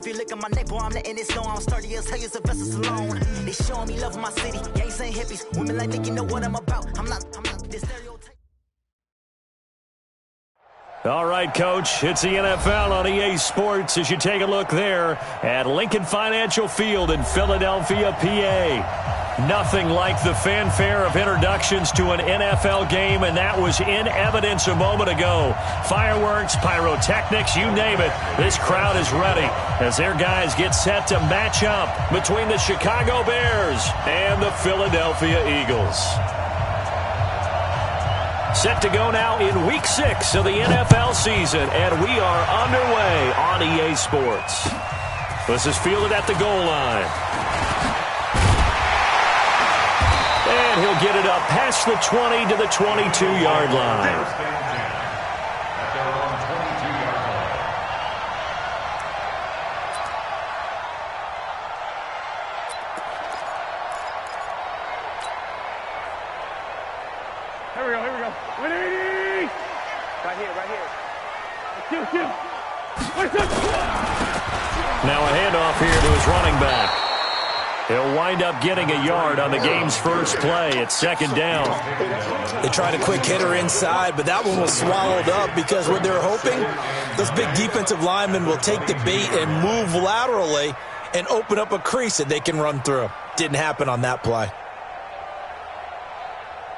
If you look at my neck, boy, I'm letting it know I'm sturdy as hell as a vessel alone. They showing me love in my city. Gangs ain't hippies. Women like think you know what I'm about. I'm not this stereotype. All right, Coach, it's the NFL on EA Sports as you take a look there at Lincoln Financial Field in Philadelphia, PA. Nothing like the fanfare of introductions to an NFL game, and that was in evidence a moment ago. Fireworks, pyrotechnics, you name it. This crowd is ready as their guys get set to match up between the Chicago Bears and the Philadelphia Eagles. Set to go now in Week 6 of the NFL season, and we are underway on EA Sports. This is fielded at the goal line. And he'll get it up past the 20 to the 22-yard line. Here we go. 180! Right here. Now a handoff here to his running back. He'll wind up getting a yard on the game's first play. It's second down. They tried a quick hitter inside, but that one was swallowed up because what they're hoping, those big defensive linemen will take the bait and move laterally and open up a crease that they can run through. Didn't happen on that play.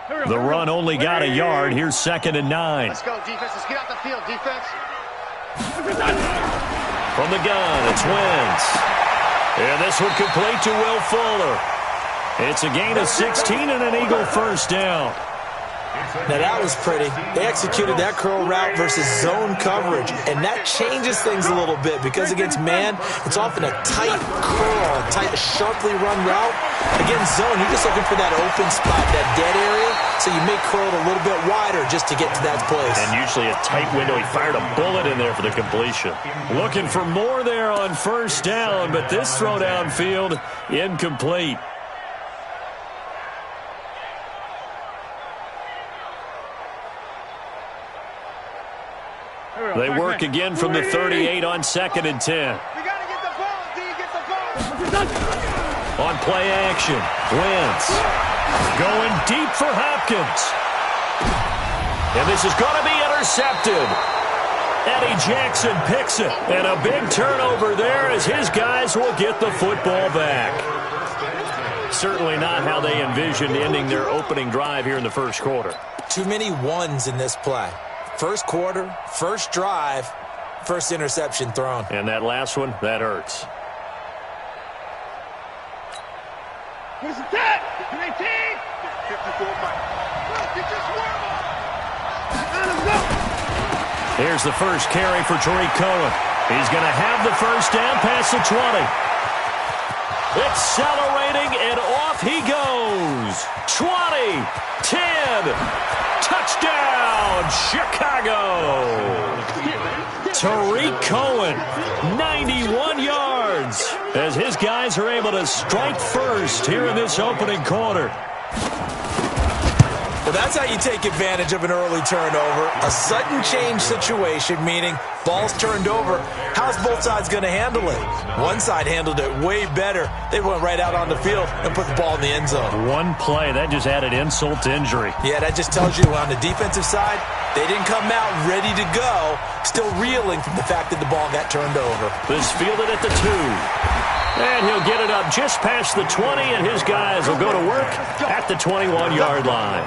The run only got a yard. Here's 2nd and 9. Let's go, defense. Let's get out the field, defense. From the gun, it's Wentz. And this one complete to Will Fuller. It's a gain of 16 and an Eagle first down. Now that was pretty. They executed that curl route versus zone coverage, and that changes things a little bit because against man, it's often a tight curl, sharply run route. Against zone, you're just looking for that open spot, that dead area, so you may curl it a little bit wider just to get to that place. And usually a tight window. He fired a bullet in there for the completion. Looking for more there on first down, but this throw downfield incomplete. They work again from the 38 on 2nd and 10. We got to get the ball, D. Get the ball. On play action, Wentz going deep for Hopkins. And this is going to be intercepted. Eddie Jackson picks it. And a big turnover there as his guys will get the football back. Certainly not how they envisioned ending their opening drive here in the first quarter. Too many ones in this play. First quarter, first drive, first interception thrown. And that last one, that hurts. Who's that? 19! 54, Mike. Get your swarm on! Let's go! Here's the first carry for Tariq Cohen. He's going to have the first down past the 20. Accelerating, and off he goes. 20, 10, touchdown, Chicago. Tariq Cohen, 91 yards, as his guys are able to strike first here in this opening quarter. Well, that's how you take advantage of an early turnover. A sudden change situation, meaning ball's turned over. How's both sides going to handle it? One side handled it way better. They went right out on the field and put the ball in the end zone. One play, that just added insult to injury. Yeah, that just tells you on the defensive side, they didn't come out ready to go, still reeling from the fact that the ball got turned over. This fielded at the 2. And he'll get it up just past the 20, and his guys will go to work at the 21-yard line.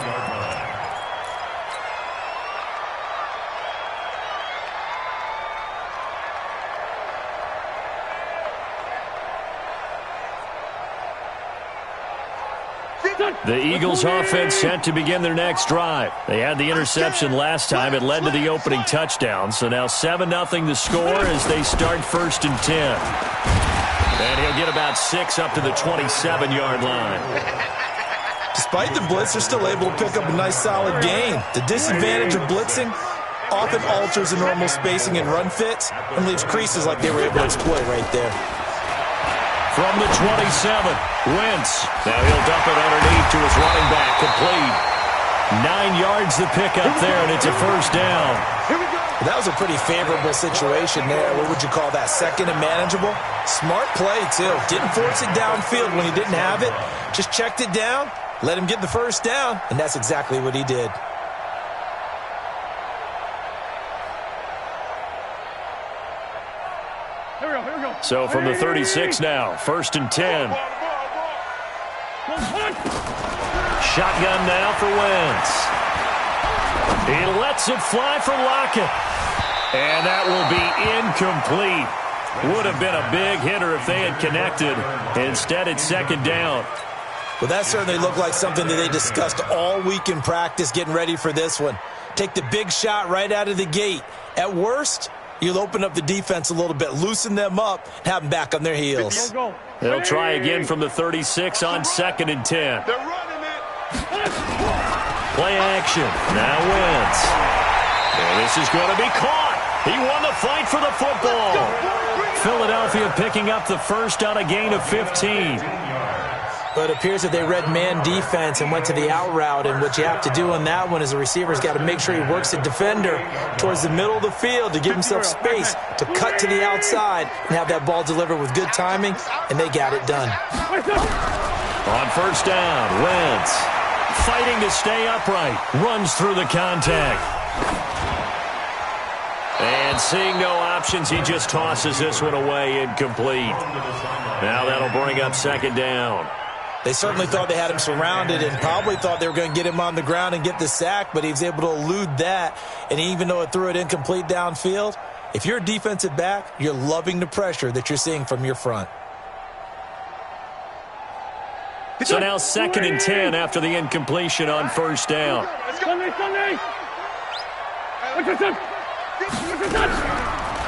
The Eagles offense set to begin their next drive. They had the interception last time. It led to the opening touchdown. So now 7-0 the score as they start 1st and 10. And he'll get about 6 up to the 27-yard line. Despite the blitz, they're still able to pick up a nice solid gain. The disadvantage of blitzing often alters the normal spacing and run fits and leaves creases like they were able to exploit right there. From the 27, Wentz. Now he'll dump it underneath to his running back, complete. 9 yards to pick up there, and it's a first down. Here we go. That was a pretty favorable situation there. What would you call that? Second and manageable? Smart play, too. Didn't force it downfield when he didn't have it. Just checked it down, let him get the first down, and that's exactly what he did. So from the 36 now, 1st and 10. Shotgun now for Wentz. He lets it fly for Lockett. And that will be incomplete. Would have been a big hitter if they had connected. Instead, it's 2nd down. Well, that certainly looked like something that they discussed all week in practice getting ready for this one. Take the big shot right out of the gate. At worst, you'll open up the defense a little bit, loosen them up, and have them back on their heels. They'll try again from the 36 on 2nd and 10. Play action. Now Wentz. And this is going to be caught. He won the fight for the football. Philadelphia picking up the first on a gain of 15. But it appears that they read man defense and went to the out route, and what you have to do on that one is the receiver's got to make sure he works the defender towards the middle of the field to give himself space to cut to the outside and have that ball delivered with good timing, and they got it done. On 1st down, Wentz fighting to stay upright, runs through the contact. And seeing no options, he just tosses this one away, incomplete. Now that'll bring up 2nd down. They certainly thought they had him surrounded and probably thought they were going to get him on the ground and get the sack, but he was able to elude that. And even though it threw it incomplete downfield, if you're a defensive back, you're loving the pressure that you're seeing from your front. So now 2nd and 10 after the incompletion on 1st down.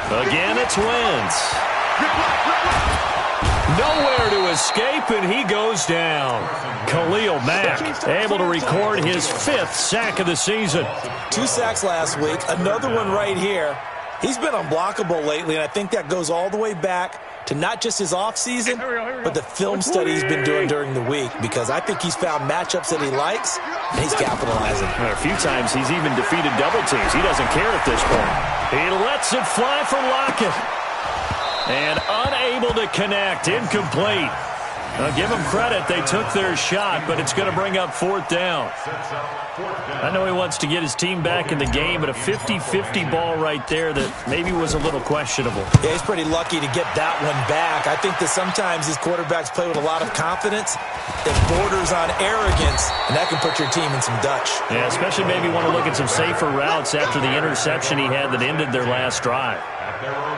Again, it's Wentz. Nowhere to escape, and he goes down. Khalil Mack able to record his 5th sack of the season. 2 sacks last week, another one right here. He's been unblockable lately, and I think that goes all the way back to not just his offseason, but the film study he's been doing during the week, because I think he's found matchups that he likes, and he's capitalizing. A few times he's even defeated double teams. He doesn't care at this point. He lets it fly for Lockett. And unable to connect, incomplete. Now give them credit, they took their shot, but it's going to bring up 4th down. I know he wants to get his team back in the game, but a 50-50 ball right there that maybe was a little questionable. Yeah, he's pretty lucky to get that one back. I think that sometimes these quarterbacks play with a lot of confidence that borders on arrogance, and that can put your team in some Dutch. Yeah, especially maybe want to look at some safer routes after the interception he had that ended their last drive.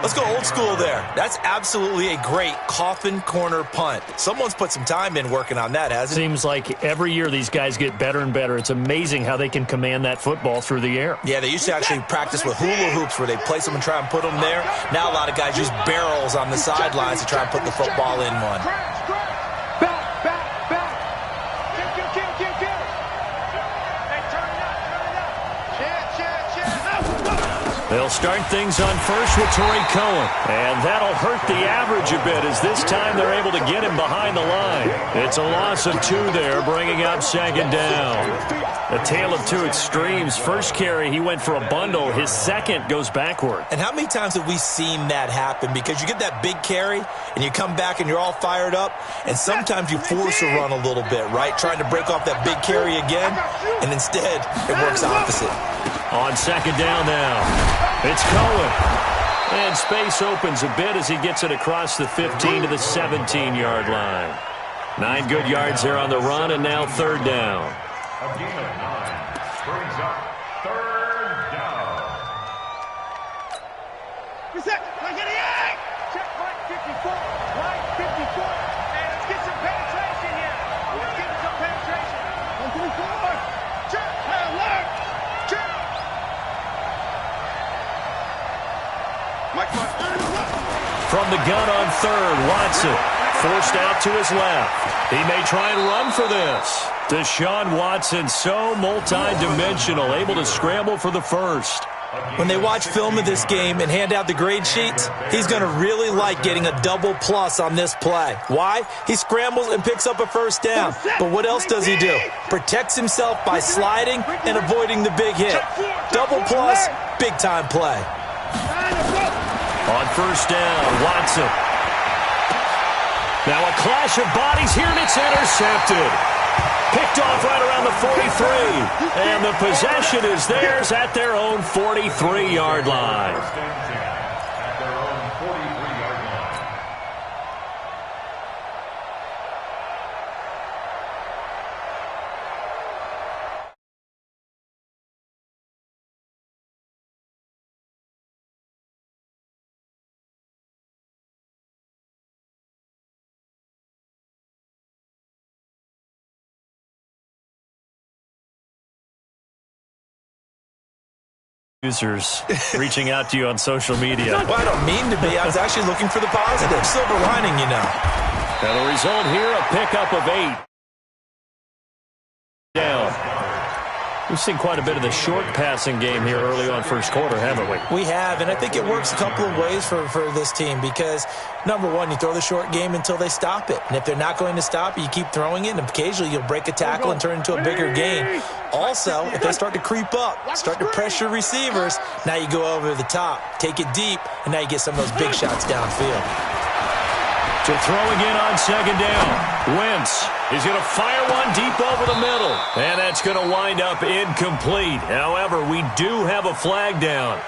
Let's go old school there. That's absolutely a great coffin corner punt. Someone's put some time in working on that, hasn't it? Seems like every year these guys get better and better. It's amazing how they can command that football through the air. Yeah, they used to actually practice with hula hoops where they place them and try and put them there. Now a lot of guys use barrels on the sidelines to try and put the football in one. They'll start things on first with Torrey Cohen. And that'll hurt the average a bit as this time they're able to get him behind the line. It's a loss of 2 there, bringing up 2nd down. A tale of 2 extremes. First carry, he went for a bundle. His second goes backward. And how many times have we seen that happen? Because you get that big carry, and you come back and you're all fired up, and sometimes you force a run a little bit, right? Trying to break off that big carry again, and instead it works opposite. On 2nd down now. It's Cohen. And space opens a bit as he gets it across the 15 to the 17-yard line. 9 good yards there on the run, and now 3rd down. Brings up 3rd down. Reset. Check right 54. Right 54. And let's get some penetration here. Let's get some penetration. 124. Check. Left. Check. From the gun on 3rd, Watson forced out to his left. He may try and run for this. Deshaun Watson, so multi-dimensional, able to scramble for the first. When they watch film of this game and hand out the grade sheets, he's going to really like getting a double plus on this play. Why? He scrambles and picks up a 1st down. But what else does he do? Protects himself by sliding and avoiding the big hit. Double plus Big-time play. On first down, Watson. Now a clash of bodies here, and it's intercepted. Picked off right around the 43. And the possession is theirs at their own 43-yard line. Users reaching out to you on social media. Well, I don't mean to be. I was actually looking for the positive. Silver lining, you know. And the result here, a pickup of 8. Down. We've seen quite a bit of the short passing game here early on first quarter, haven't we? We have, and I think it works a couple of ways for this team because, number one, you throw the short game until they stop it. And if they're not going to stop it, you keep throwing it, and occasionally you'll break a tackle and turn it into a bigger game. Also, if they start to creep up, start to pressure receivers, now you go over the top, take it deep, and now you get some of those big shots downfield. To throw again on second down. Wentz is going to fire one deep over the middle. And that's going to wind up incomplete. However, we do have a flag down.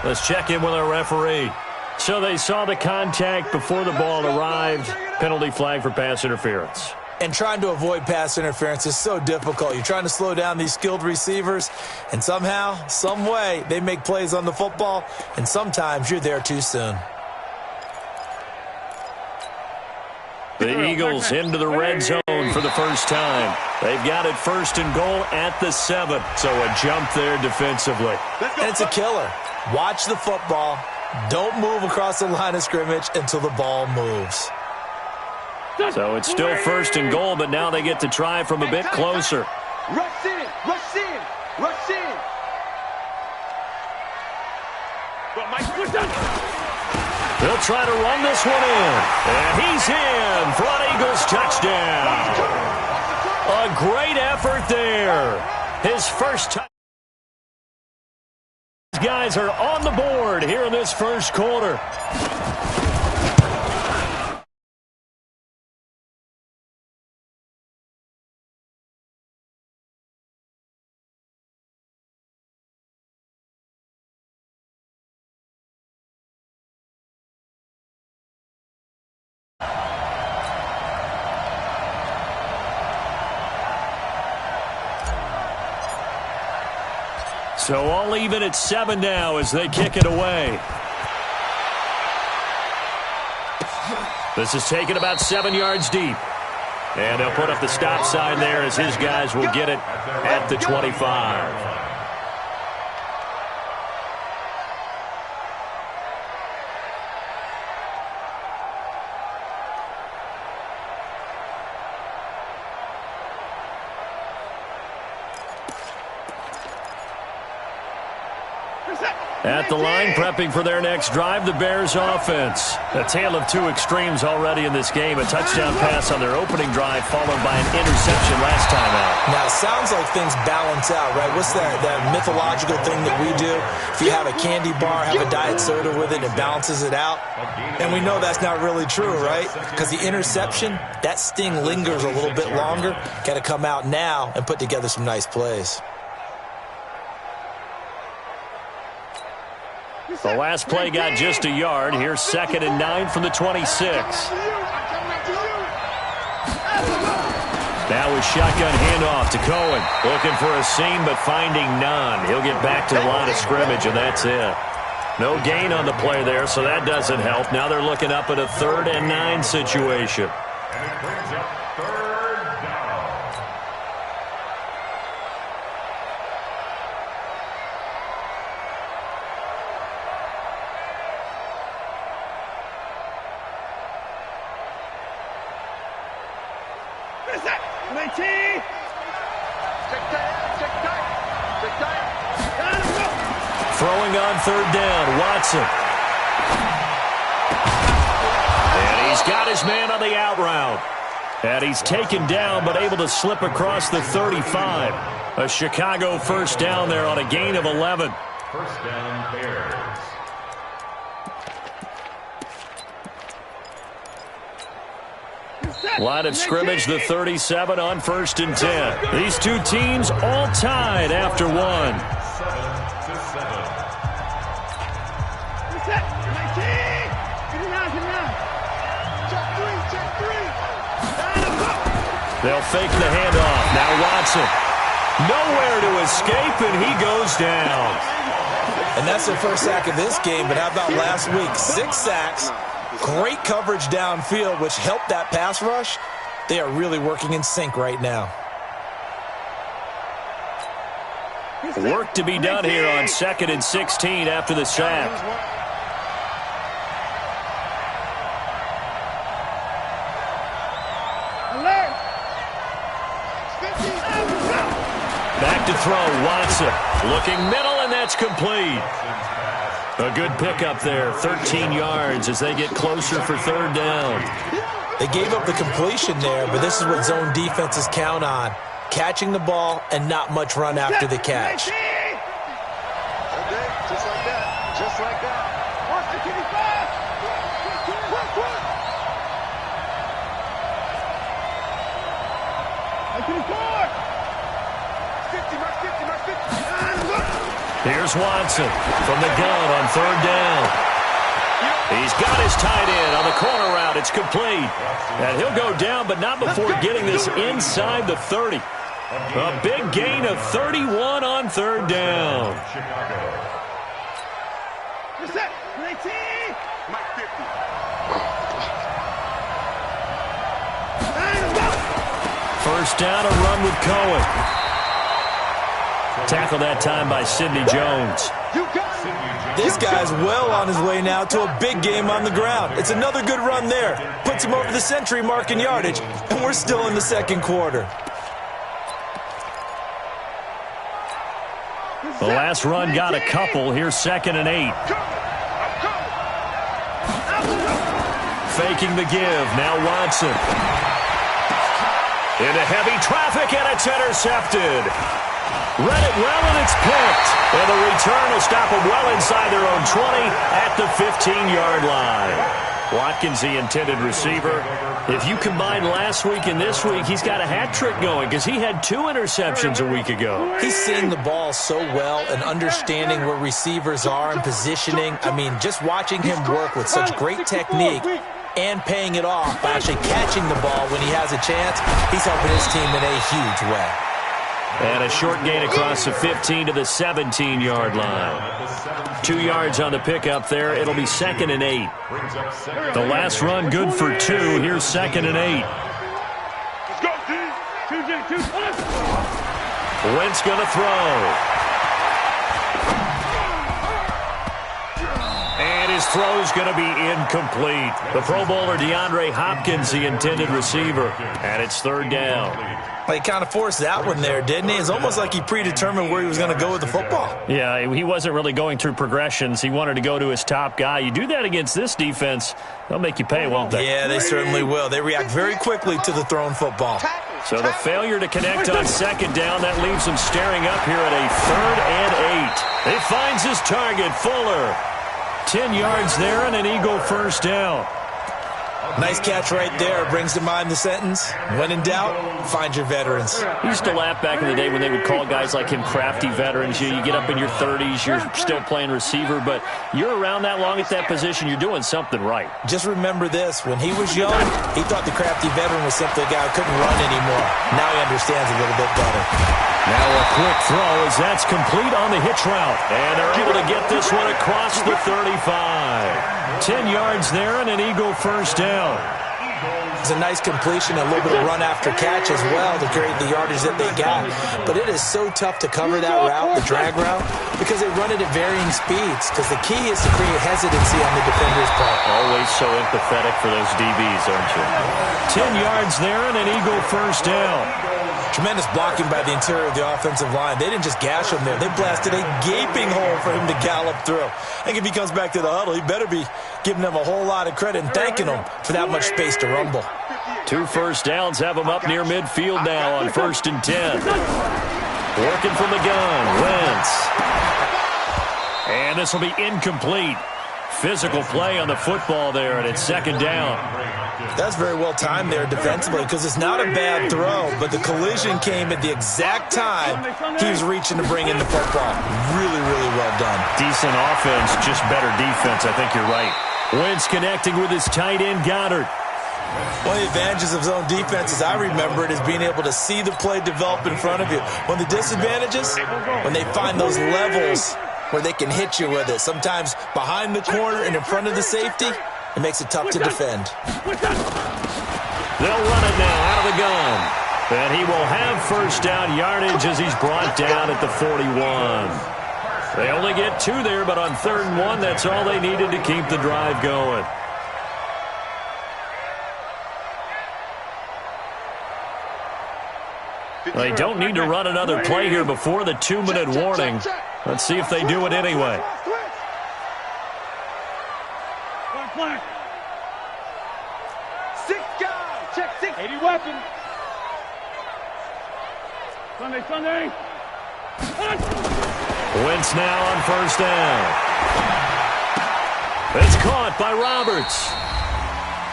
Let's check in with our referee. So they saw the contact before the ball arrived. Penalty flag for pass interference. And trying to avoid pass interference is so difficult. You're trying to slow down these skilled receivers, and somehow, some way, they make plays on the football, and sometimes you're there too soon. The Eagles into the red zone for the first time. They've got it first and goal at the 7. So a jump there defensively. And it's a killer. Watch the football. Don't move across the line of scrimmage until the ball moves. So it's still first and goal, but now they get to try from a bit closer. Rush in, rush in, rush in. But Mike, push up. He'll try to run this one in. And he's in. Front Eagles touchdown. A great effort there. His first touchdown. These guys are on the board here in this first quarter. So all even at 7 now as they kick it away. This is taken about 7 yards deep. And they'll put up the stop sign there as his guys will get it at the 25. At the line, prepping for their next drive, the Bears offense. A tale of two extremes already in this game. A touchdown pass on their opening drive, followed by an interception last time out. Now, it sounds like things balance out, right? What's that mythological thing that we do? If you have a candy bar, have a diet soda with it, it balances it out. And we know that's not really true, right? Because the interception, that sting lingers a little bit longer. Got to come out now and put together some nice plays. The last play got just a yard. Here's 2nd and 9 from the 26. Now a shotgun handoff to Cohen. Looking for a seam, but finding none. He'll get back to the line of scrimmage, and that's it. No gain on the play there, so that doesn't help. Now they're looking up at a 3rd and 9 situation. And it brings up 3rd down. Throwing on 3rd down, Watson. And he's got his man on the out route. And he's taken down, but able to slip across the 35. A Chicago first down there on a gain of 11. First down, Bears. Line of scrimmage, the 37 on 1st and 10. These two teams all tied after one. 7-7. They'll fake the handoff. Now Watson. Nowhere to escape, and he goes down. And that's the first sack of this game, but how about last week? 6 sacks, great coverage downfield, which helped that pass rush. They are really working in sync right now. Work to be done here on 2nd and 16 after the sack. Back to throw, Watson. Looking middle, and that's complete. A good pickup there, 13 yards as they get closer for 3rd down. They gave up the completion there, but this is what zone defenses count on. Catching the ball and not much run after the catch. Just like that. Just like that. Here's Watson from the gun on 3rd down. He's got his tight end on the corner route. It's complete. And he'll go down, but not before getting this inside the 30. A big gain of 31 on 3rd down. First down, a run with Cohen. Tackled that time by Sidney Jones. This guy's well on his way now to a big game on the ground. It's another good run there. Puts him over the century mark in yardage, and we're still in the 2nd quarter. The last run got a couple. Here's 2nd and 8. Faking the give. Now Watson. Into heavy traffic, and it's intercepted. Read it well, and it's picked. And the return will stop them well inside their own 20 at the 15-yard line. Watkins, the intended receiver. If you combine last week and this week, he's got a hat trick going because he had 2 interceptions a week ago. He's seeing the ball so well and understanding where receivers are and positioning. I mean, just watching him work with such great technique and paying it off by actually catching the ball when he has a chance, he's helping his team in a huge way. And a short gain across the 15 to the 17-yard line. 2 yards on the pickup there. It'll be 2nd and 8. The last run good for 2. Here's 2nd and 8. Let's go, dude. 2. Wentz going to throw. And his throw's going to be incomplete. The Pro Bowler DeAndre Hopkins, the intended receiver. And it's 3rd down. Well, he kind of forced that one there, didn't he? It's almost like he predetermined where he was going to go with the football. Yeah, he wasn't really going through progressions. He wanted to go to his top guy. You do that against this defense, they'll make you pay, won't they? Yeah, they certainly will. They react very quickly to the thrown football. So the failure to connect on 2nd down, that leaves him staring up here at a 3rd and 8. He finds his target, Fuller. 10 yards there and an Eagle first down. Nice catch right there. Brings to mind the sentence, when in doubt, find your veterans. He used to laugh back in the day when they would call guys like him crafty veterans. You get up in your 30s, you're still playing receiver, but you're around that long at that position, you're doing something right. Just remember this. When he was young, he thought the crafty veteran was simply a guy who couldn't run anymore. Now he understands a little bit better. Now a quick throw as that's complete on the hitch route. And they're able to get this one across the 35. 10 yards there and an Eagle first down. It's a nice completion, a little bit of run after catch as well to create the yardage that they got. But it is so tough to cover that route, the drag route, because they run it at varying speeds. Because the key is to create hesitancy on the defender's part. Always so empathetic for those DBs, aren't you? 10 yards there and an Eagle first down. Tremendous blocking by the interior of the offensive line. They didn't just gash him there. They blasted a gaping hole for him to gallop through. I think if he comes back to the huddle, he better be giving them a whole lot of credit and thanking them for that much space to rumble. 2 first downs have him up near midfield now on 1st and 10. Working from the gun, Wentz. And this will be incomplete. Physical play on the football there, and it's second down. That's very well timed there defensively because it's not a bad throw, but the collision came at the exact time he was reaching to bring in the football. Really, really well done. Decent offense, just better defense. I think you're right. Wentz connecting with his tight end, Goddard. One of the advantages of zone defense, as I remember it, is being able to see the play develop in front of you. One of the disadvantages, when they find those levels where they can hit you with it, sometimes behind the corner and in front of the safety, it makes it tough to defend. They'll run it now out of the gun. And he will have first down yardage as he's brought down at the 41. They only get 2 there, but on 3rd and 1, that's all they needed to keep the drive going. They don't need to run another play here before the 2-minute warning. Let's see if they do it anyway. Six guys. Check 6. 80 weapons. Sunday. Wentz now on first down. It's caught by Roberts.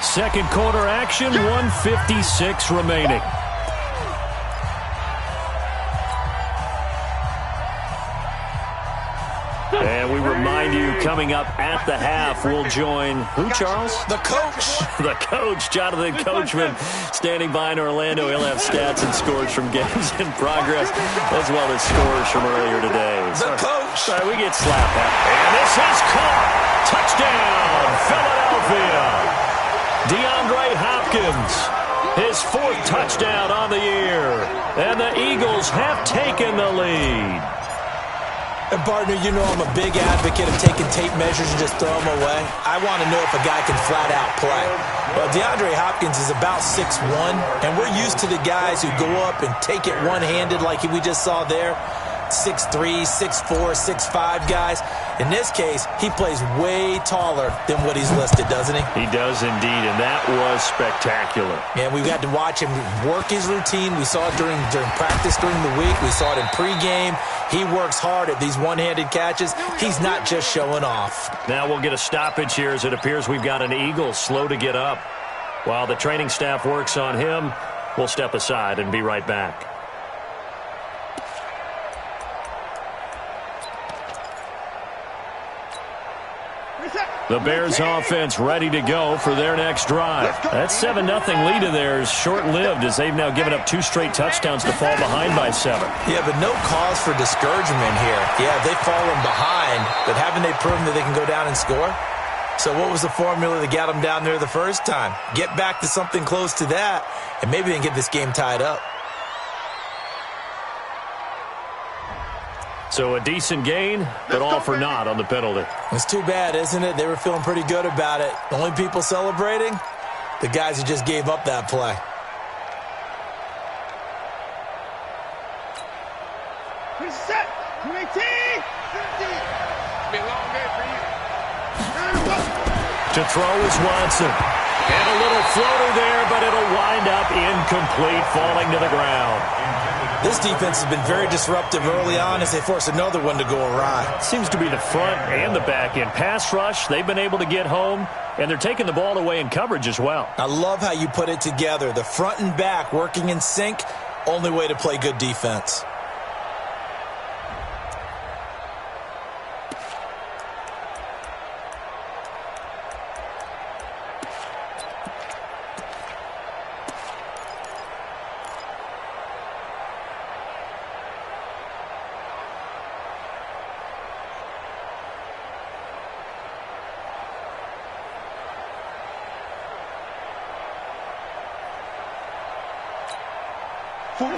Second quarter action, 1:56 remaining. And we remind you, coming up at the half, we'll join who, Charles? The coach. The coach, Jonathan Coachman, standing by in Orlando. He'll have stats and scores from games in progress, as well as scores from earlier today. The coach. Sorry, we get slapped. And this is caught. Touchdown, Philadelphia. DeAndre Hopkins, his 4th touchdown on the year. And the Eagles have taken the lead. And partner, you know I'm a big advocate of taking tape measures and just throw them away. I want to know if a guy can flat out play. Well, DeAndre Hopkins is about 6'1", and we're used to the guys who go up and take it one-handed like we just saw there. 6'3", 6'4", 6'5" guys. In this case, he plays way taller than what he's listed, doesn't he? He does indeed, and that was spectacular. And we got to watch him work his routine. We saw it during practice during the week. We saw it in pregame. He works hard at these one-handed catches. He's not just showing off. Now we'll get a stoppage here as it appears we've got an Eagle slow to get up. While the training staff works on him, we'll step aside and be right back. The Bears offense ready to go for their next drive. That 7-0 lead of theirs short-lived as they've now given up 2 straight touchdowns to fall behind by 7. Yeah, but no cause for discouragement here. Yeah, they've fallen behind, but haven't they proven that they can go down and score? So what was the formula that got them down there the first time? Get back to something close to that, and maybe they can get this game tied up. So a decent gain, but all for naught on the penalty. It's too bad, isn't it? They were feeling pretty good about it. The only people celebrating? The guys who just gave up that play. Reset. 218. 50. Be a long day for you. To throw is Watson. And a little floater there, but it'll wind up incomplete, falling to the ground. This defense has been very disruptive early on as they force another one to go awry. Seems to be the front and the back end. Pass rush, they've been able to get home, and they're taking the ball away in coverage as well. I love how you put it together. The front and back working in sync, only way to play good defense.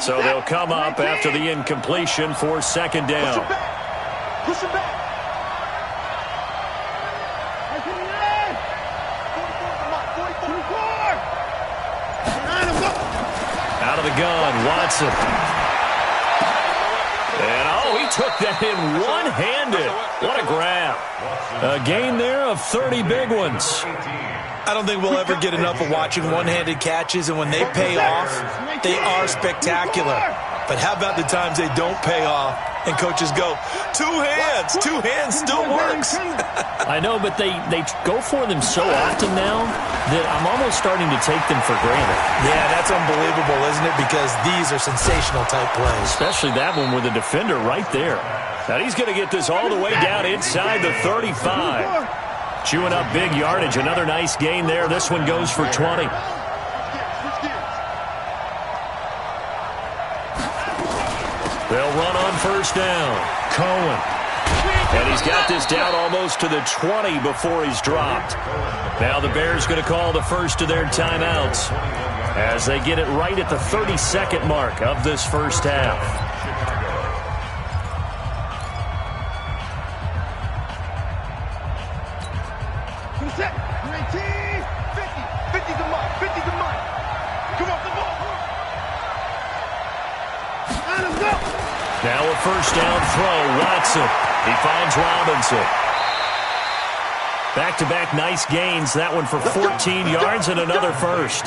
So they'll come up after the incompletion for second down. Push him back. Out of the gun, Watson. And he took that in one-handed. What a grab. A gain there of 30 big ones. I don't think we'll ever get enough of watching one-handed catches, and when they pay off, they are spectacular. But how about the times they don't pay off And coaches go, two hands. Two hands still works. I know, but they go for them so often now that I'm almost starting to take them for granted. Yeah, that's unbelievable, isn't it? Because these are sensational type plays. Especially that one with the defender right there. Now he's going to get this all the way down inside the 35. Chewing up big yardage. Another nice gain there. This one goes for 20. They'll run on first down. Cohen. And he's got this down almost to the 20 before he's dropped. Now the Bears going to call the first of their timeouts as they get it right at the 32nd mark of this first half. Now a first down throw. Watson. He finds Robinson. Back-to-back nice gains. That one for 14 yards and another first.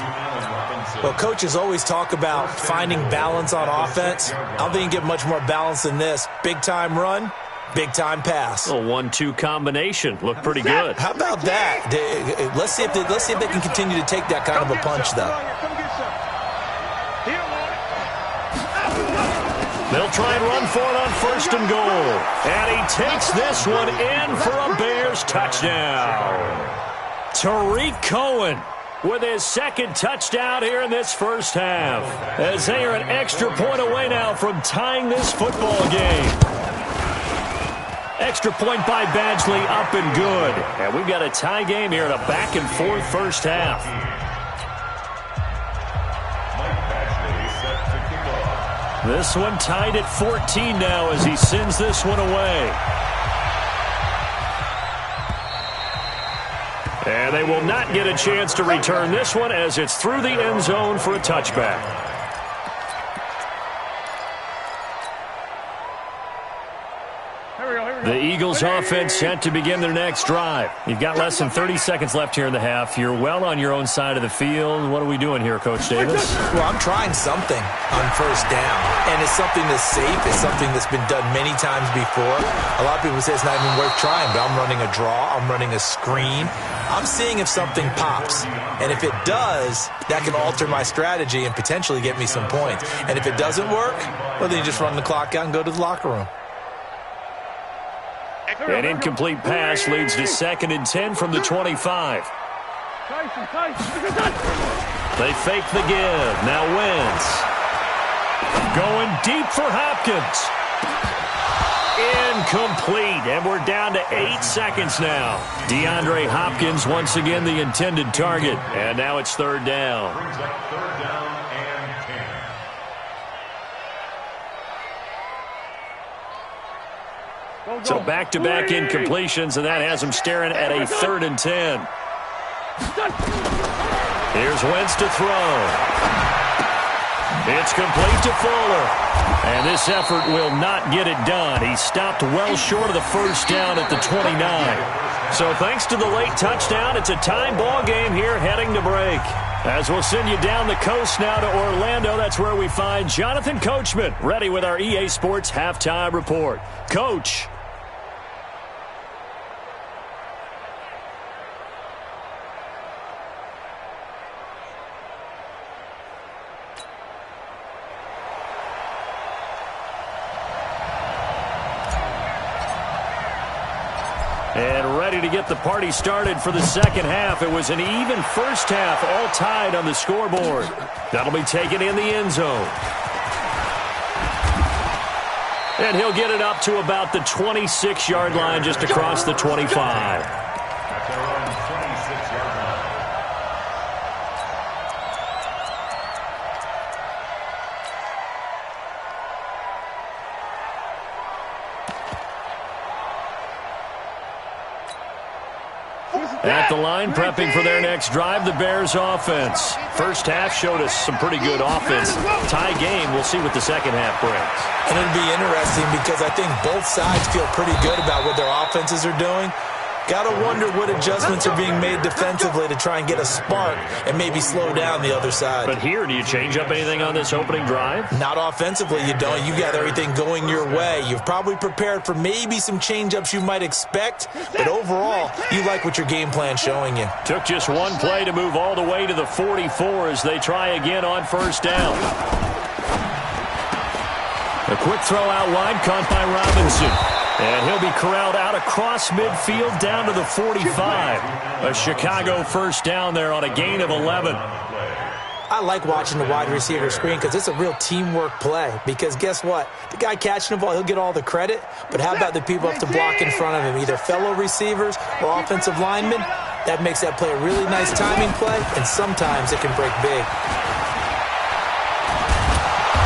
Well, coaches always talk about finding balance on offense. I don't think you get much more balance than this. Big-time run, big-time pass. A 1-2 combination. Looked pretty good. How about that? Let's see if they can continue to take that kind of a punch, though. They'll try and run for it on first and goal. And he takes this one in for a Bears touchdown. Tariq Cohen with his second touchdown here in this first half. As they are an extra point away now from tying this football game. Extra point by Badgley up and good. And we've got a tie game here in a back-and-forth first half. This one tied at 14 now as he sends this one away. And they will not get a chance to return this one as it's through the end zone for a touchback. The Eagles offense set to begin their next drive. You've got less than 30 seconds left here in the half. You're well on your own side of the field. What are we doing here, Coach Davis? Well, I'm trying something on first down. And it's something that's safe. It's something that's been done many times before. A lot of people say it's not even worth trying, but I'm running a draw. I'm running a screen. I'm seeing if something pops. And if it does, that can alter my strategy and potentially get me some points. And if it doesn't work, well, then you just run the clock out and go to the locker room. An incomplete pass leads to 2nd and 10 from the 25. They fake the give. Now Wentz. Going deep for Hopkins. Incomplete. And we're down to 8 seconds now. DeAndre Hopkins once again the intended target. And now it's 3rd down. Brings up 3rd down and 10. So back-to-back incompletions, and that has him staring at a 3rd and 10. Here's Wentz to throw. It's complete to Fuller. And this effort will not get it done. He stopped well short of the first down at the 29. So thanks to the late touchdown, it's a time ball game here heading to break. As we'll send you down the coast now to Orlando, that's where we find Jonathan Coachman ready with our EA Sports Halftime Report. Coach. And ready to get the party started for the second half. It was an even first half, all tied on the scoreboard. That'll be taken in the end zone. And he'll get it up to about the 26-yard line, just across the 25. At their own 26-yard line. At the line, prepping for their next drive, the Bears offense. First half showed us some pretty good offense. Tie game, we'll see what the second half brings. And it'll be interesting because I think both sides feel pretty good about what their offenses are doing. Got to wonder what adjustments are being made defensively to try and get a spark and maybe slow down the other side. But here, do you change up anything on this opening drive? Not offensively, you don't. You got everything going your way. You've probably prepared for maybe some change-ups you might expect, but overall, you like what your game plan's showing you. Took just one play to move all the way to the 44 as they try again on first down. A quick throw out wide, caught by Robinson. And he'll be corralled out across midfield down to the 45. A Chicago first down there on a gain of 11. I like watching the wide receiver screen because it's a real teamwork play. Because guess what? The guy catching the ball, he'll get all the credit. But how about the people up to block in front of him, either fellow receivers or offensive linemen? That makes that play a really nice timing play, and sometimes it can break big.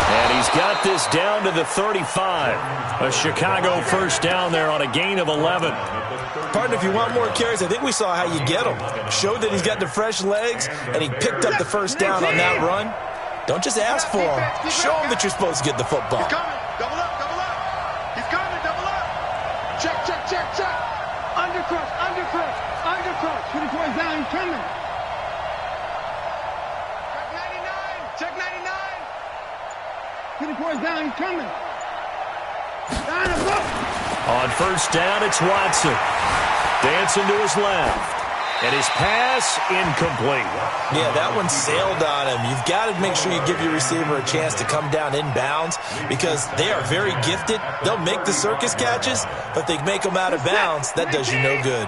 And he's got this down to the 35. A Chicago first down there on a gain of 11. Partner, if you want more carries, I think we saw how you get them. Showed that he's got the fresh legs, and he picked up the first down on that run. Don't just ask for him. Show him that you're supposed to get the football. He's coming. Double up, double up. He's coming, double up. Check, check, check, check. Undercrush, undercrush, undercrush. 24 down, he's coming. Check 99, check 99. 24 down, he's coming. Down the book. On first down, it's Watson. Dancing to his left. And his pass incomplete. Yeah, that one sailed on him. You've got to make sure you give your receiver a chance to come down inbounds because they are very gifted. They'll make the circus catches, but they make them out of bounds. That does you no good.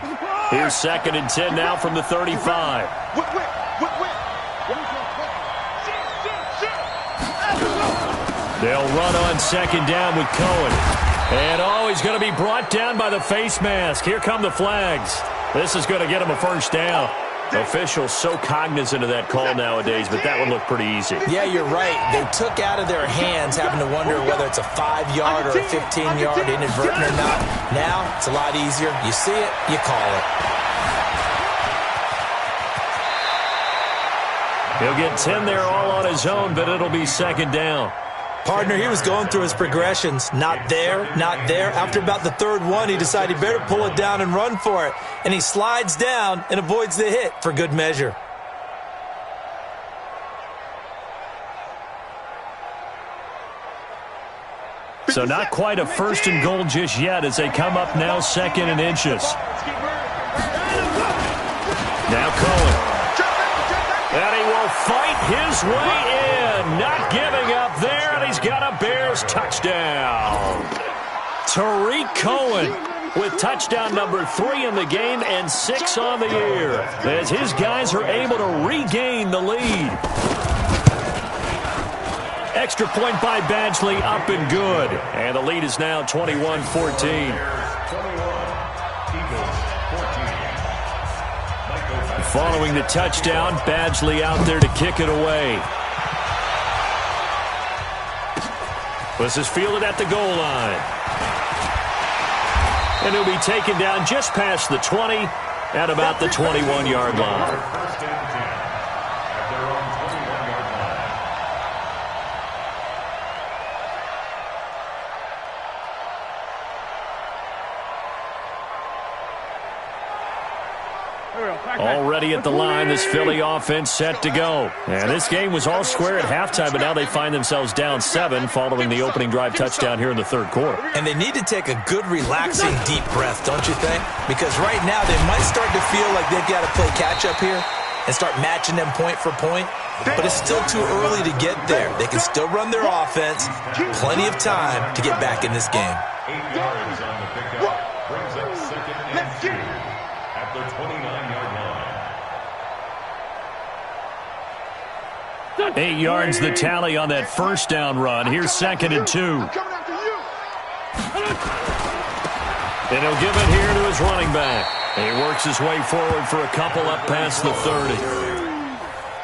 Here's 2nd and 10 now from the 35. They'll run on 2nd down with Cohen. And he's going to be brought down by the face mask. Here come the flags. This is going to get him a first down. Officials so cognizant of that call nowadays, but that would look pretty easy. Yeah, you're right. They took out of their hands having to wonder whether it's a 5-yard or a 15-yard inadvertent or not. Now, it's a lot easier. You see it, you call it. He'll get 10 there all on his own, but it'll be 2nd down. Partner, he was going through his progressions. Not there, not there. After about the 3rd one, he decided he better pull it down and run for it. And he slides down and avoids the hit for good measure. So not quite a 1st and goal just yet as they come up now 2nd and inches. Now Cohen. And he will fight his way in. Not giving up there, and he's got a Bears touchdown. Tariq Cohen with touchdown number 3 in the game and 6 on the year as his guys are able to regain the lead. Extra point by Badgley, up and good. And the lead is now 21-14. Following the touchdown, Badgley out there to kick it away. This is fielded at the goal line. And he'll be taken down just past the 20 at about the 21-yard line. Already at the line, this Philly offense set to go. And this game was all square at halftime, but now they find themselves down 7 following the opening drive touchdown here in the 3rd quarter. And they need to take a good, relaxing, deep breath, don't you think? Because right now they might start to feel like they've got to play catch-up here and start matching them point for point. But it's still too early to get there. They can still run their offense. Plenty of time to get back in this game. 8 yards on the pickup. Brings up 2nd and 2 at the 29-yard line. 8 yards the tally on that first down run. Here's 2nd and 2. And he'll give it here to his running back. He works his way forward for a couple up past the 30.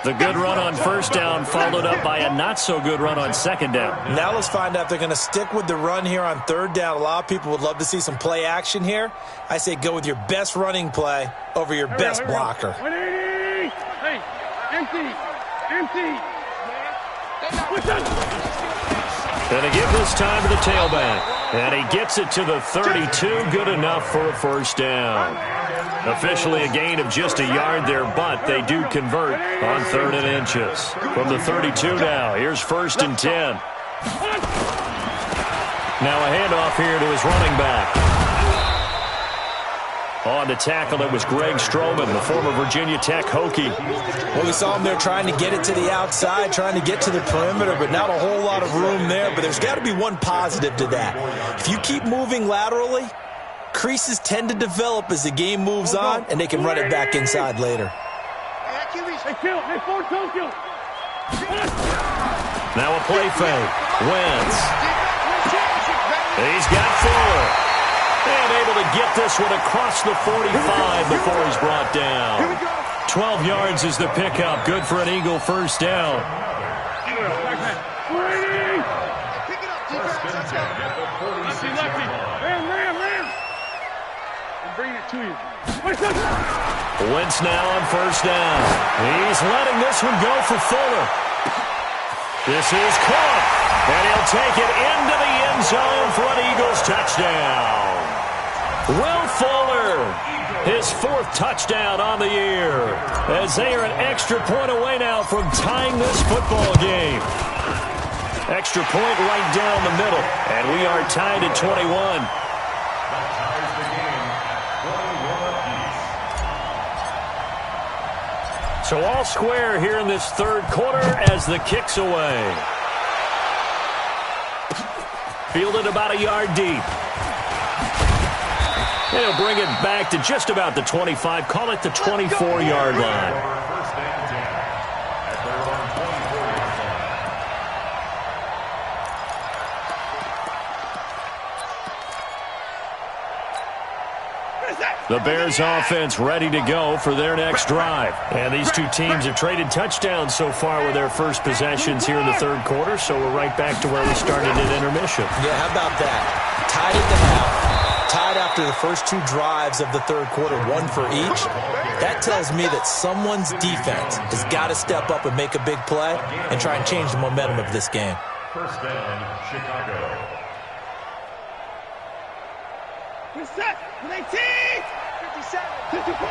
The good run on first down followed up by a not-so-good run on 2nd down. Now let's find out if they're going to stick with the run here on 3rd down. A lot of people would love to see some play action here. I say go with your best running play over your best blocker. Hey, empty. And they give this time to the tailback. And he gets it to the 32. Good enough for a first down. Officially a gain of just a yard there, but they do convert on 3rd and inches. From the 32 now, here's 1st and 10. Now a handoff here to his running back. On the tackle, it was Greg Stroman, the former Virginia Tech Hokie. Well, we saw him there trying to get it to the outside, trying to get to the perimeter, but not a whole lot of room there. But there's got to be one positive to that. If you keep moving laterally, creases tend to develop as the game moves on, and they can run it back inside later. Now a play fake. Wentz. He's got Fuller. And able to get this one across the 45 before he's brought down. 12 yards is the pickup. Good for an Eagle first down. Wentz now on first down. He's letting this one go for Fuller. This is caught. And he'll take it into the end zone for an Eagles touchdown. Will Fuller, his 4th touchdown on the year, as they are an extra point away now from tying this football game. Extra point right down the middle, and we are tied at 21. So all square here in this 3rd quarter as the kick's away. Fielded about a yard deep. He'll bring it back to just about the 25. Call it the 24-yard line. The Bears offense ready to go for their next drive. And these two teams have traded touchdowns so far with their first possessions here in the 3rd quarter, so we're right back to where we started at intermission. Yeah, how about that? Tied at the half. Tied after the first 2 drives of the 3rd quarter, 1 for each. That tells me that someone's defense has got to step up and make a big play and try and change the momentum of this game. First down, Chicago. We're set with 18, 57, 54.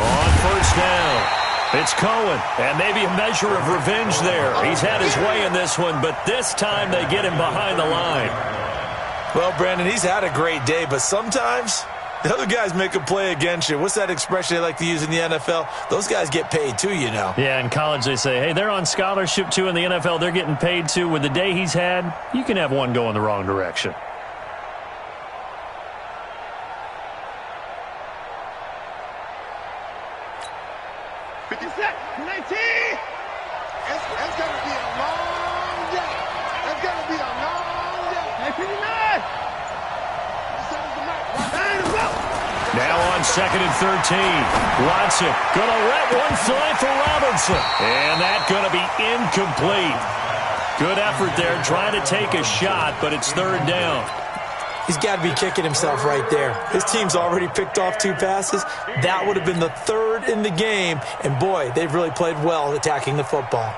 On first down. It's Cohen, and maybe a measure of revenge there. He's had his way in this one, but this time they get him behind the line. Well, Brandon, he's had a great day, but sometimes the other guys make a play against you. What's that expression they like to use in the NFL? Those guys get paid too, you know. Yeah, in college they say, hey, they're on scholarship too. In the NFL, they're getting paid too. With the day he's had, you can have one go in the wrong direction. It's going to be a long day. It's going to be a long day. Hey, 59. Now on 2nd and 13. Watson going to let one fly for Robinson. And that's going to be incomplete. Good effort there trying to take a shot, but it's 3rd down. He's got to be kicking himself right there. His team's already picked off 2 passes. That would have been the 3rd in the game. And, boy, they've really played well attacking the football.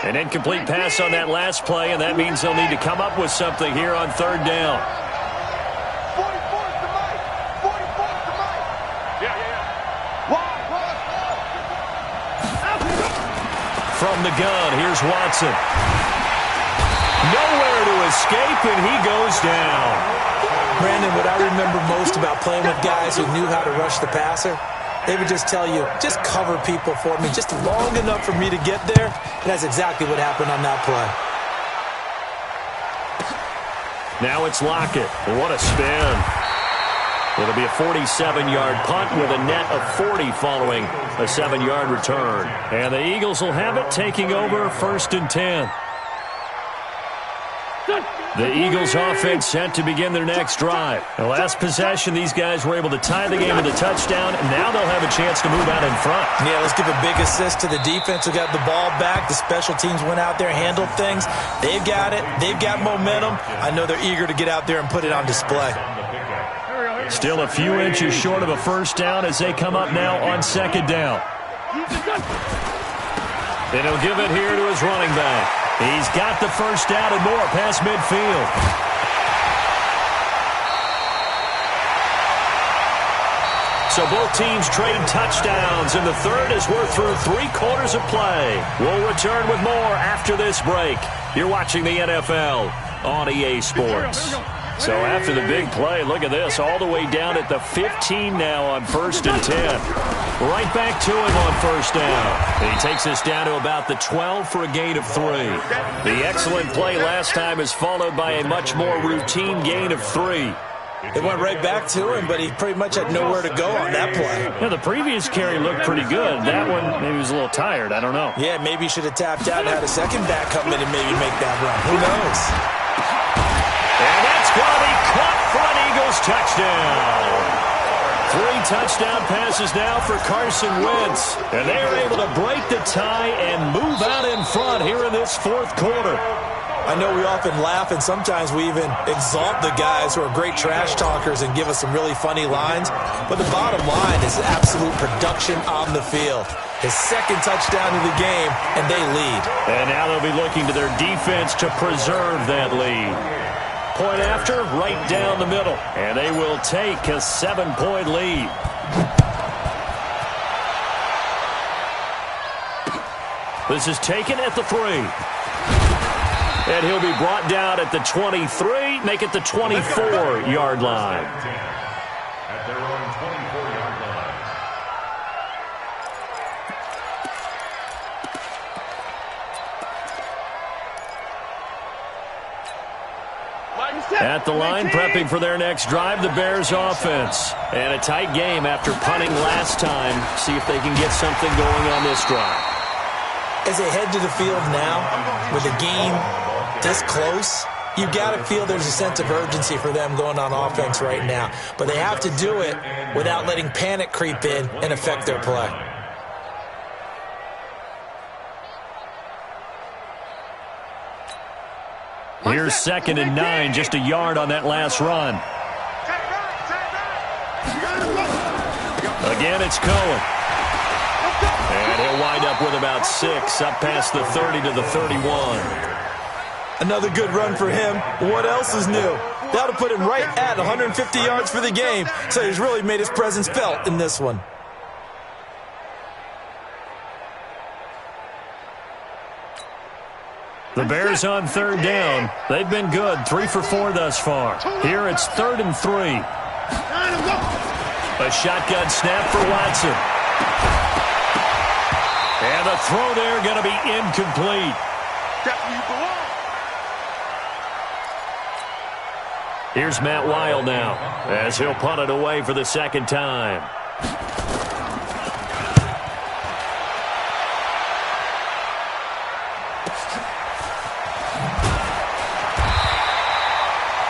An incomplete pass on that last play, and that means they'll need to come up with something here on 3rd down. 44's the mic. 44's the mic. Yeah. From the gun, here's Watson. Nowhere to escape, and he goes down. Brandon, what I remember most about playing with guys who knew how to rush the passer, they would just tell you, just cover people for me, just long enough for me to get there. And that's exactly what happened on that play. Now it's Lockett. What a spin. It'll be a 47-yard punt with a net of 40 following a 7-yard return. And the Eagles will have it, taking over 1st and 10. The Eagles offense set to begin their next drive. The last possession, these guys were able to tie the game with a touchdown, and now they'll have a chance to move out in front. Yeah, let's give a big assist to the defense who got the ball back. The special teams went out there, handled things. They've got it. They've got momentum. I know they're eager to get out there and put it on display. Still a few inches short of a first down as they come up now on 2nd down. And he'll give it here to his running back. He's got the first down and more past midfield. So both teams trade touchdowns in the third as we're through 3 quarters of play. We'll return with more after this break. You're watching the NFL on EA Sports. So after the big play, look at this, all the way down at the 15 now on 1st and 10. Right back to him on 1st down. He takes us down to about the 12 for a gain of 3. The excellent play last time is followed by a much more routine gain of 3. It went right back to him, but he pretty much had nowhere to go on that play. Yeah, the previous carry looked pretty good. That one, maybe he was a little tired. I don't know. Yeah, maybe he should have tapped out and had a second back come in and maybe make that run. Who knows? And that's going to be caught for an Eagles touchdown. 3 touchdown passes now for Carson Wentz. And they are able to break the tie and move out in front here in this 4th quarter. I know we often laugh, and sometimes we even exalt the guys who are great trash talkers and give us some really funny lines. But the bottom line is absolute production on the field. His 2nd touchdown of the game, and they lead. And now they'll be looking to their defense to preserve that lead. Point after, right down the middle. And they will take a 7-point lead. This is taken at the 3. And he'll be brought down at the 23, make it the 24-yard line. At their own 24-yard line. At the line, prepping for their next drive, the Bears offense. And a tight game after punting last time. See if they can get something going on this drive. As they head to the field now, with the game this close, you got to feel there's a sense of urgency for them going on offense right now. But they have to do it without letting panic creep in and affect their play. Here's 2nd and 9, just a yard on that last run. Again, it's Cohen. And he'll wind up with about 6, up past the 30 to the 31. Another good run for him. What else is new? That'll put him right at 150 yards for the game, so he's really made his presence felt in this one. The Bears on 3rd down. They've been good, 3 for 4 thus far. Here it's 3rd and 3. A shotgun snap for Watson. And the throw there going to be incomplete. Here's Matt Weil now, as he'll punt it away for the 2nd time.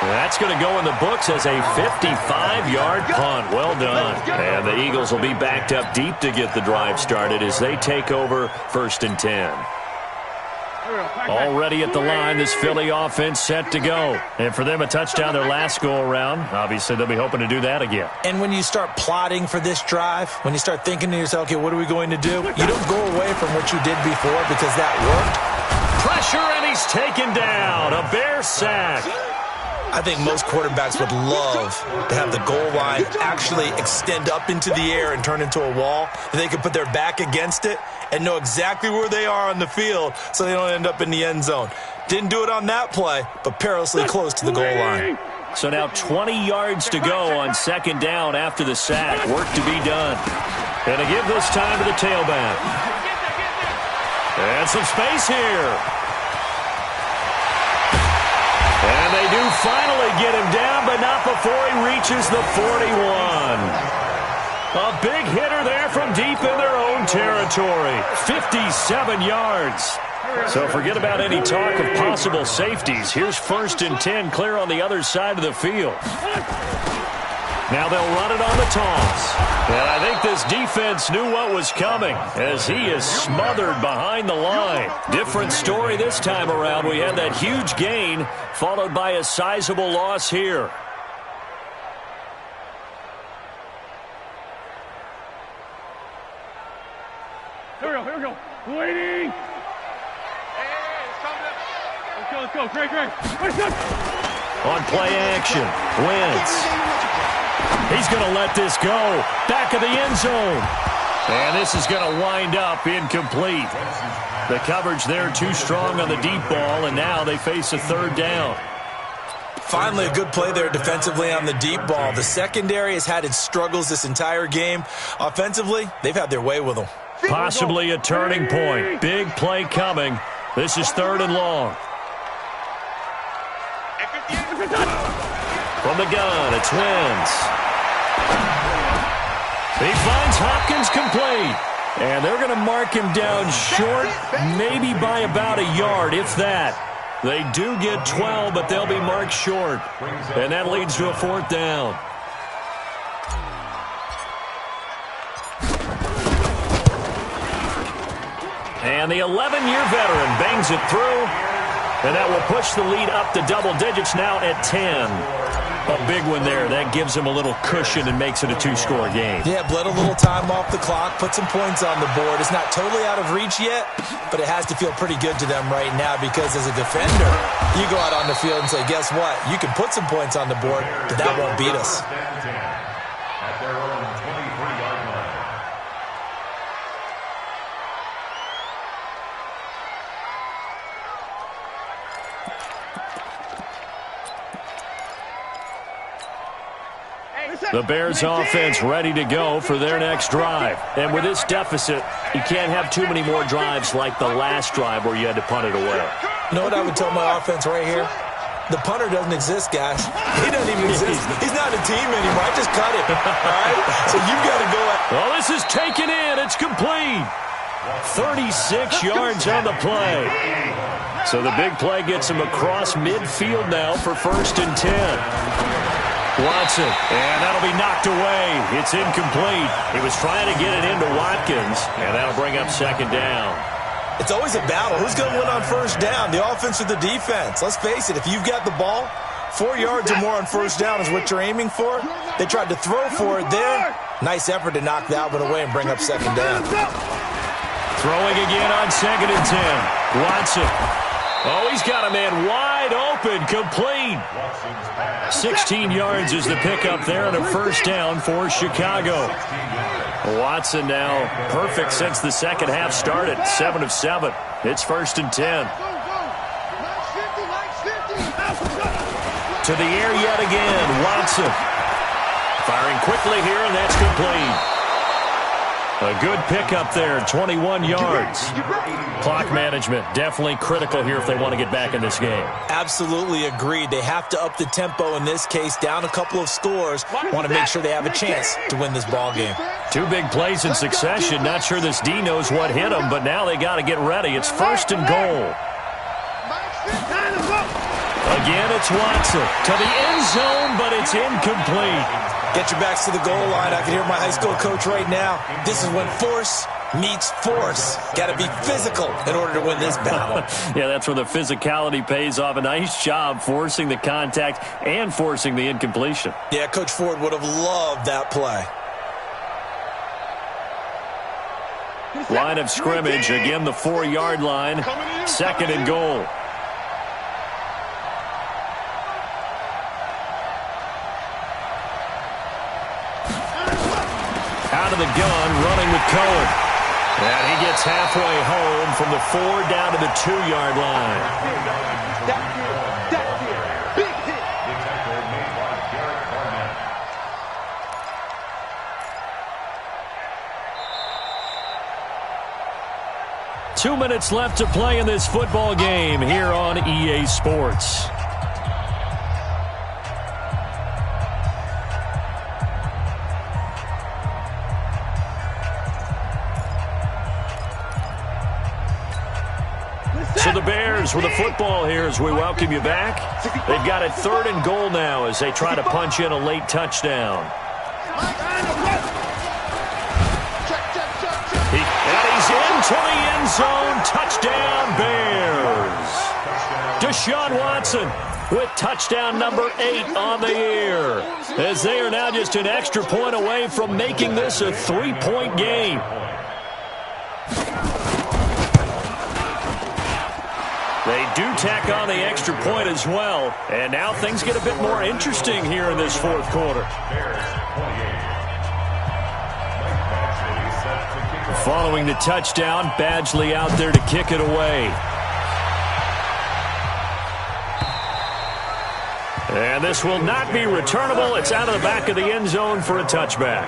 That's going to go in the books as a 55-yard punt. Well done. And the Eagles will be backed up deep to get the drive started as they take over 1st and 10. Already at the line, this Philly offense set to go. And for them, a touchdown their last go-around. Obviously, they'll be hoping to do that again. And when you start plotting for this drive, when you start thinking to yourself, okay, what are we going to do? You don't go away from what you did before because that worked. Pressure, and he's taken down. A Bear sack. I think most quarterbacks would love to have the goal line actually extend up into the air and turn into a wall. They could put their back against it and know exactly where they are on the field so they don't end up in the end zone. Didn't do it on that play, but perilously close to the goal line. So now 20 yards to go on 2nd down after the sack. Work to be done. And to give this time to the tailback. And some space here. And they do finally get him down, but not before he reaches the 41. A big hitter there from deep in their own territory. 57 yards. So forget about any talk of possible safeties. Here's 1st and 10 clear on the other side of the field. Now they'll run it on the toss. And I think this defense knew what was coming as he is smothered behind the line. Different story this time around. We had that huge gain followed by a sizable loss here. Here we go. Waiting. go, Greg. On play action, Wentz. He's going to let this go. Back of the end zone. And this is going to wind up incomplete. The coverage there too strong on the deep ball, and now they face a third down. Finally, a good play there defensively on the deep ball. The secondary has had its struggles this entire game. Offensively, they've had their way with them. Possibly a turning point. Big play coming. This is 3rd and long. From the gun, it's Wentz. He finds Hopkins complete. And they're going to mark him down short, maybe by about a yard, if that. They do get 12, but they'll be marked short. And that leads to a 4th down. And the 11-year veteran bangs it through. And that will push the lead up to double digits now at 10. A big one there. That gives him a little cushion and makes it a 2-score game. Yeah, bled a little time off the clock, put some points on the board. It's not totally out of reach yet, but it has to feel pretty good to them right now because as a defender, you go out on the field and say, guess what? You can put some points on the board, but that won't beat us. At their own 23-yard line. The Bears offense ready to go for their next drive. And with this deficit, you can't have too many more drives like the last drive where you had to punt it away. You know what I would tell my offense right here? The punter doesn't exist, guys. He doesn't even exist. He's not a team anymore. I just cut him. All right? So you've got to go at. Well, this is taken in. It's complete. 36 yards on the play. So the big play gets him across midfield now for 1st and 10. Watson, and that'll be knocked away. It's incomplete. He was trying to get it into Watkins, and that'll bring up 2nd down. It's always a battle. Who's going to win on 1st down, the offense or the defense? Let's face it, if you've got the ball, 4 yards or more on 1st down is what you're aiming for. They tried to throw for it there. Nice effort to knock that one away and bring up 2nd down. Throwing again on 2nd and 10. Watson. Oh, he's got a man wide open, complete. 16 yards is the pickup there and a 1st down for Chicago. Watson now perfect since the second half started, 7 of 7. It's 1st and 10. To the air yet again, Watson. Firing quickly here, and that's complete. A good pickup there, 21 yards. Clock management definitely critical here if they want to get back in this game. Absolutely agreed. They have to up the tempo in this case, down a couple of scores. Want to make sure they have a chance to win this ball game. 2 big plays in succession. Not sure this D knows what hit him, but now they got to get ready. It's 1st and goal. Again, it's Watson to the end zone, but it's incomplete. Get your backs to the goal line. I can hear my high school coach right now. This is when force meets force. Got to be physical in order to win this battle. Yeah, that's where the physicality pays off. A nice job forcing the contact and forcing the incompletion. Yeah, Coach Ford would have loved that play. Line of scrimmage, again the 4-yard line. 2nd and goal. Out of the gun, running with Cohen. And he gets halfway home from the 4 down to the 2-yard line. Big hit. 2 minutes left to play in this football game here on EA Sports. So the Bears with the football here as we welcome you back. They've got it 3rd and goal now as they try to punch in a late touchdown. And he's into the end zone. Touchdown, Bears. Deshaun Watson with touchdown number 8 on the year, as they are now just an extra point away from making this a 3-point game. They do tack on the extra point as well. And now things get a bit more interesting here in this fourth quarter. Following the touchdown, Badgley out there to kick it away. And this will not be returnable. It's out of the back of the end zone for a touchback.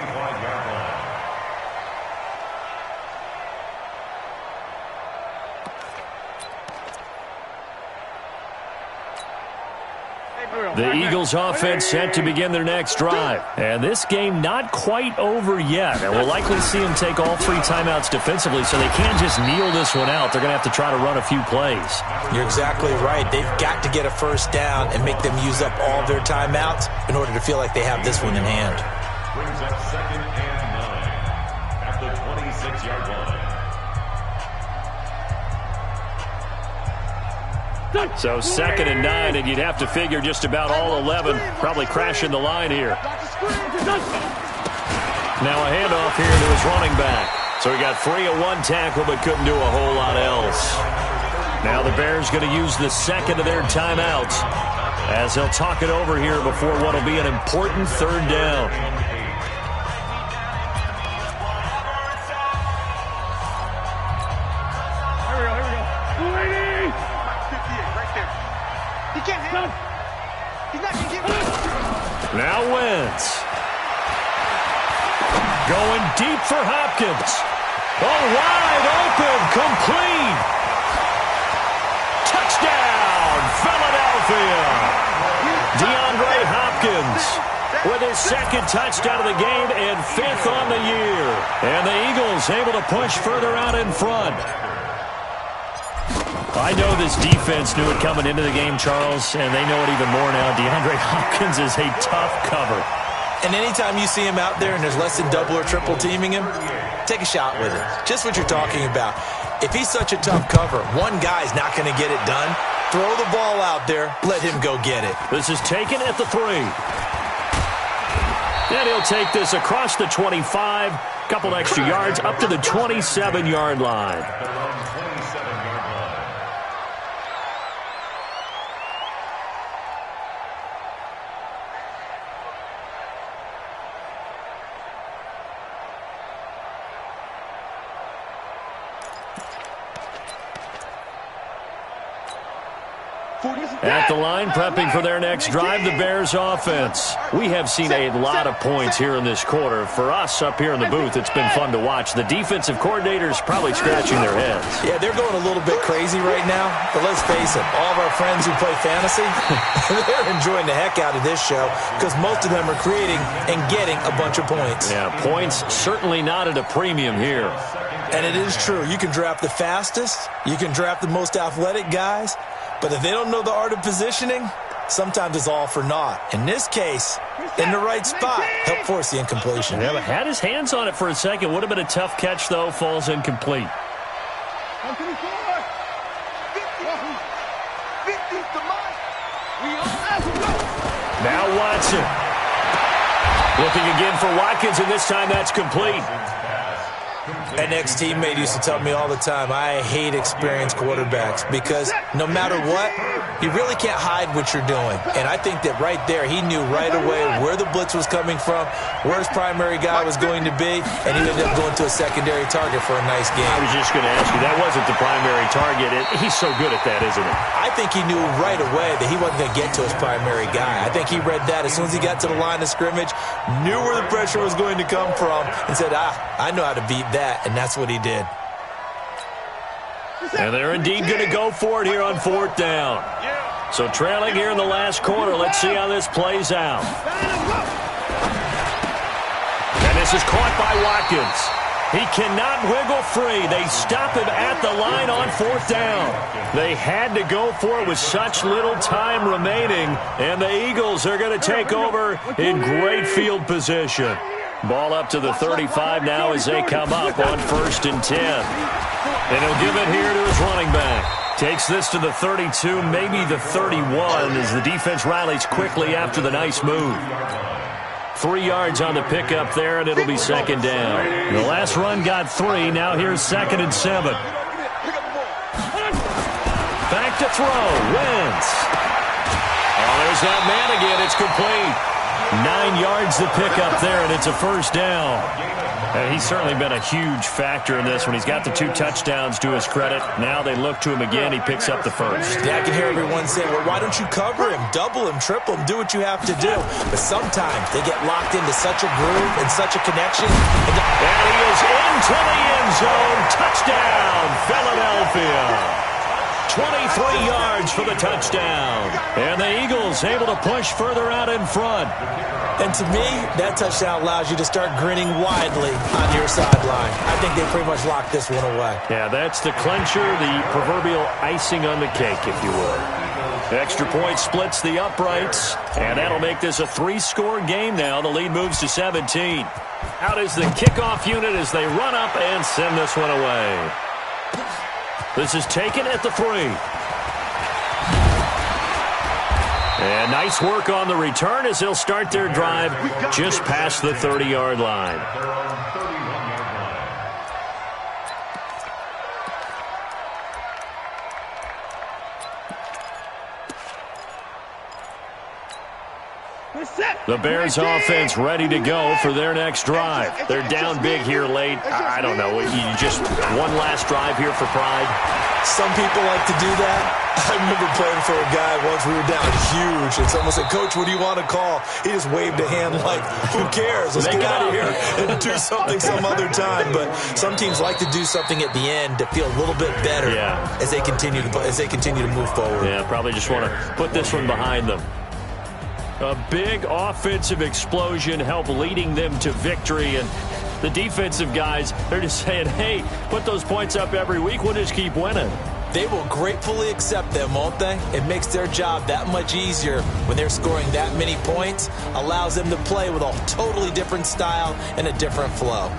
The Eagles offense set to begin their next drive. And this game not quite over yet. And we'll likely see them take all 3 timeouts defensively, so they can't just kneel this one out. They're going to have to try to run a few plays. You're exactly right. They've got to get a first down and make them use up all their timeouts in order to feel like they have this one in hand. Brings up 2nd and 9 at the 26-yard line. So 2nd and 9, and you'd have to figure just about all 11 probably crashing the line here. Now a handoff here to his running back. So he got free of 1 tackle but couldn't do a whole lot else. Now the Bears going to use the 2nd of their timeouts as they'll talk it over here before what will be an important 3rd down. Now Wentz. Going deep for Hopkins. Oh, wide open, complete. Touchdown, Philadelphia. DeAndre Hopkins with his 2nd touchdown of the game and 5th on the year. And the Eagles able to push further out in front. I know this defense knew it coming into the game, Charles, and they know it even more now. DeAndre Hopkins is a tough cover. And anytime you see him out there and there's less than double or triple teaming him, take a shot with it. Just what you're talking about. If he's such a tough cover, one guy's not going to get it done. Throw the ball out there. Let him go get it. This is taken at the 3. And he'll take this across the 25. Couple extra yards up to the 27-yard line. At the line, prepping for their next drive, the Bears offense. We have seen a lot of points here in this quarter. For us up here in the booth, it's been fun to watch. The defensive coordinators probably scratching their heads. Yeah, they're going a little bit crazy right now. But let's face it, all of our friends who play fantasy, they're enjoying the heck out of this show because most of them are creating and getting a bunch of points. Yeah, points certainly not at a premium here. And it is true. You can draft the fastest. You can draft the most athletic guys. But if they don't know the art of positioning, sometimes it's all for naught. In this case, in the right spot, help force the incompletion. Yeah, but had his hands on it for a second. Would have been a tough catch, though. Falls incomplete. Now Watson. Looking again for Watkins, and this time that's complete. An ex-teammate used to tell me all the time, I hate experienced quarterbacks because no matter what, you really can't hide what you're doing. And I think that right there, he knew right away where the blitz was coming from, where his primary guy was going to be, and he ended up going to a secondary target for a nice game. I was just going to ask you, that wasn't the primary target. He's so good at that, isn't he? I think he knew right away that he wasn't going to get to his primary guy. I think he read that as soon as he got to the line of scrimmage, knew where the pressure was going to come from, and said, I know how to beat that. And that's what he did. And they're indeed going to go for it here on 4th down. So trailing here in the last quarter. Let's see how this plays out. And this is caught by Watkins. He cannot wiggle free. They stop him at the line on 4th down. They had to go for it with such little time remaining. And the Eagles are going to take over in great field position. Ball up to the 35 now as they come up on 1st and 10. And he'll give it here to his running back. Takes this to the 32, maybe the 31, as the defense rallies quickly after the nice move. 3 yards on the pickup there, and it'll be 2nd down. The last run got 3. Now here's 2nd and 7. Back to throw. Wentz. Oh, there's that man again. It's complete. 9 yards to pick up there, and it's a first down. And he's certainly been a huge factor in this one. He's got the 2 touchdowns to his credit. Now they look to him again. He picks up the first. Yeah, I can hear everyone saying, well, why don't you cover him, double him, triple him, do what you have to do. But sometimes they get locked into such a groove and such a connection. And he is into the end zone. Touchdown, Philadelphia. 23 yards for the touchdown. And the Eagles able to push further out in front. And to me, that touchdown allows you to start grinning widely on your sideline. I think they pretty much locked this one away. Yeah, that's the clincher, the proverbial icing on the cake, if you will. Extra point splits the uprights, and that'll make this a 3-score game now. The lead moves to 17. Out is the kickoff unit as they run up and send this one away. This is taken at the 3. And nice work on the return as they'll start their drive just past the 30-yard line. The Bears offense ready to go for their next drive. They're down big here late. I don't know. You just one last drive here for pride. Some people like to do that. I remember playing for a guy once. We were down huge. And someone said, Coach, what do you want to call? He just waved a hand like, who cares? Let's get out of here and do something some other time. But some teams like to do something at the end to feel a little bit better as they continue to move forward. Yeah, probably just want to put this one behind them. A big offensive explosion helped leading them to victory. And the defensive guys, they're just saying, hey, put those points up every week. We'll just keep winning. They will gratefully accept them, won't they? It makes their job that much easier when they're scoring that many points. Allows them to play with a totally different style and a different flow.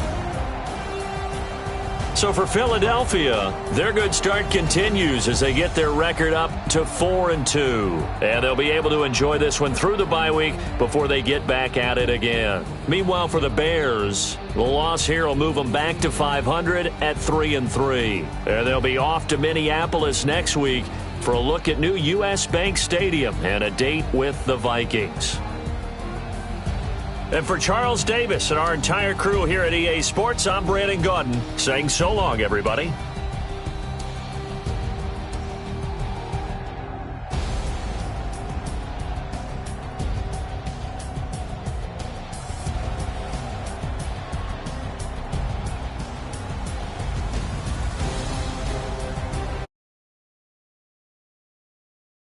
So for Philadelphia, their good start continues as they get their record up to 4-2. And they'll be able to enjoy this one through the bye week before they get back at it again. Meanwhile, for the Bears, the loss here will move them back to 500 at 3-3. And they'll be off to Minneapolis next week for a look at new U.S. Bank Stadium and a date with the Vikings. And for Charles Davis and our entire crew here at EA Sports, I'm Brandon Gaudin saying so long, everybody.